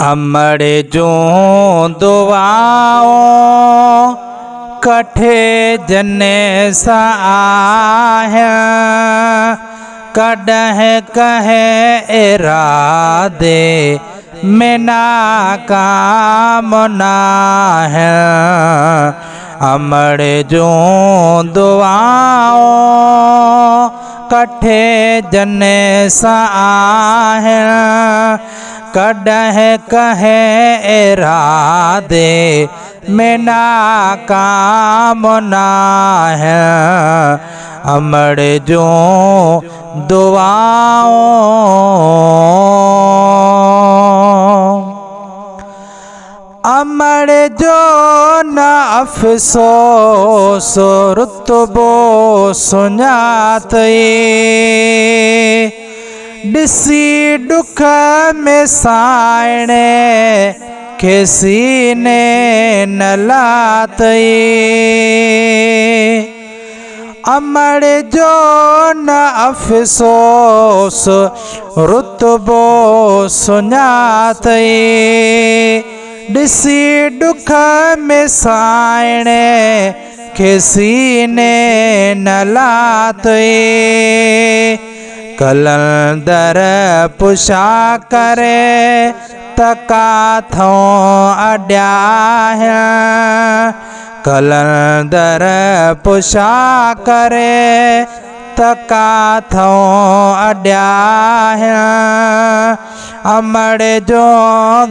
अमड़ जो दुआओं कठे जने सा आहे कॾहिं कहे इरादे में नाकाम ना है। अमड़ जो दुआओं कठे जने सा आहे कॾहिं कहे इरादे में नाकाम ना है। अमड़ जो दुआओं अमड़ जो न अफ़सोस रुतबो सुञातई ॾिसी दुख में साइणे खे सीने न लातई। अमड़ जो न अफ़सोस रुतबो सुञातई ॾिसी दुख में साइणे खे सीने न लातई। कलंदर पुछा करे त काथों अॾिया है कलंदर पुछा करे त काथों अॾिया है। अमड़ जो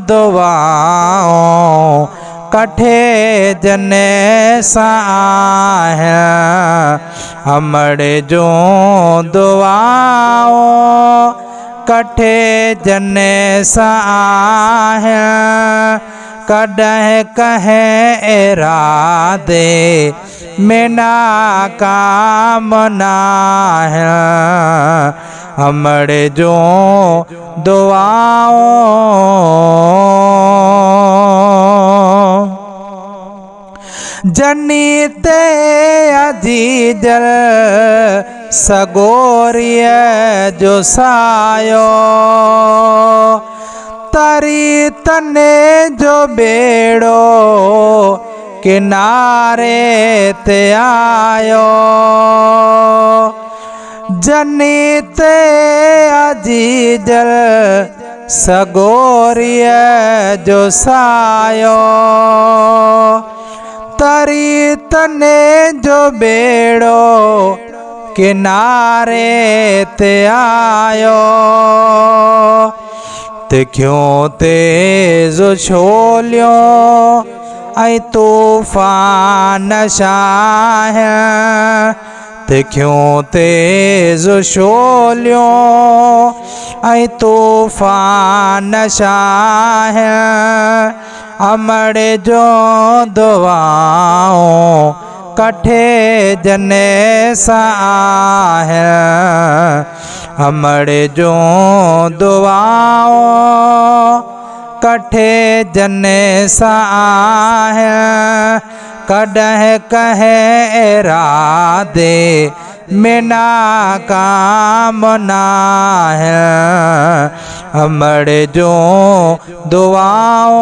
दुआओं कठे जने सा आहे अमड़ जो दुआओं कठे जने सा आहे कॾहिं कहे इरादे में नाकाम ना है। अमड़ जो दुआओं जनीते अजीजल सगोरिय जो सायो तरी तने जो बेड़ो किनारे ते आयो जनीते अजीजल सगोरिय जो सायो तरी तने जो बेड़ो किनारे ते आयो। तिखियों तेज़ छोलियों ऐं तूफ़ान शाह तिखियों तेज़ छोलियों ऐं तूफ़ान शाह अमड़ जो दुआओं कठे जने सा आहे अमड़ जो दुआओं कठे जने सा आहे कॾहिं कहे इरादे में नाकाम ना है। अमड़ जो दुआओं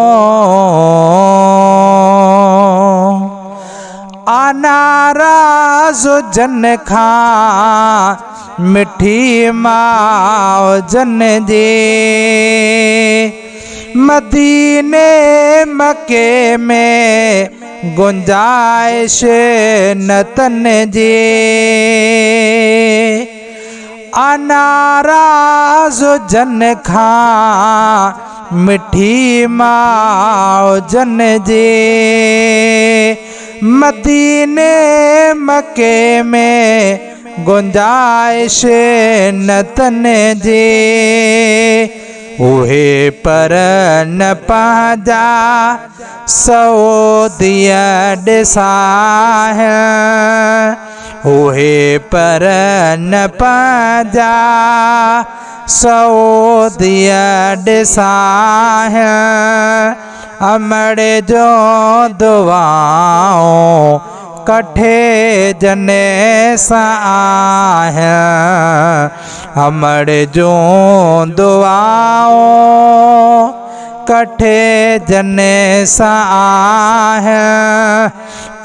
अनाराज़ जन खां मिठी माओ जन जी मदीने मके में गुंजाइश न तन जी अनाराज़ जन खां मिठी माओ जन जी मदीने मके में गुंजाइश न तन जी उहे पर न पंहिंजा सऊदिया ॾिसा उहे पर न पंहिंजा सऊदिया ॾिसा अमड़ जो दुआओं कठे जने सा आहे अमड़ जो दुआओं कठे जने साह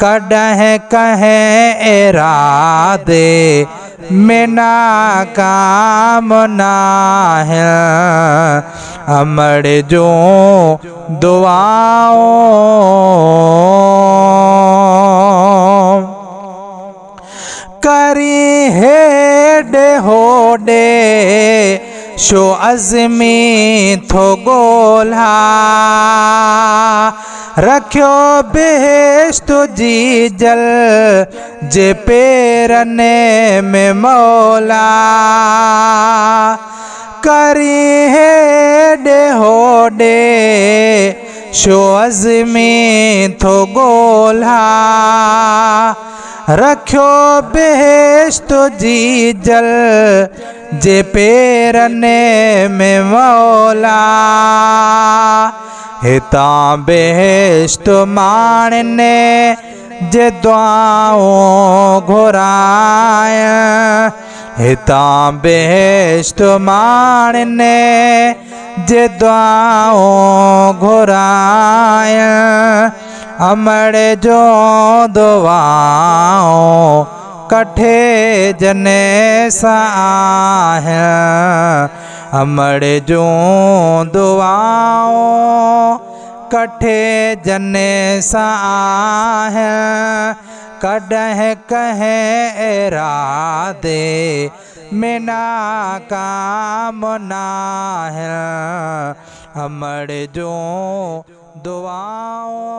कॾहिं कहें इरादे में नाकाम नाहे अमड़ जो दुआओं करी हेडे होडे शो अज़मी थो गोल्हा रखियो बेश्त जी जल जे पेरने में मौला करी हेडे होडे शो अज़मी थो गोल्हा रखियो बेश्त जी जल जे पेरने में मौला हितां बेश्त माणने जे दुआऊं घुराय हितां बेश्त माणने जे दुआऊं घुराय अमड़ जो दुआऊं कठे जने साह अमड़ जो दुआऊं कठे जने साह कॾहिं कहें इरादे में नाकाम नाहे अमड़ जो दुआऊं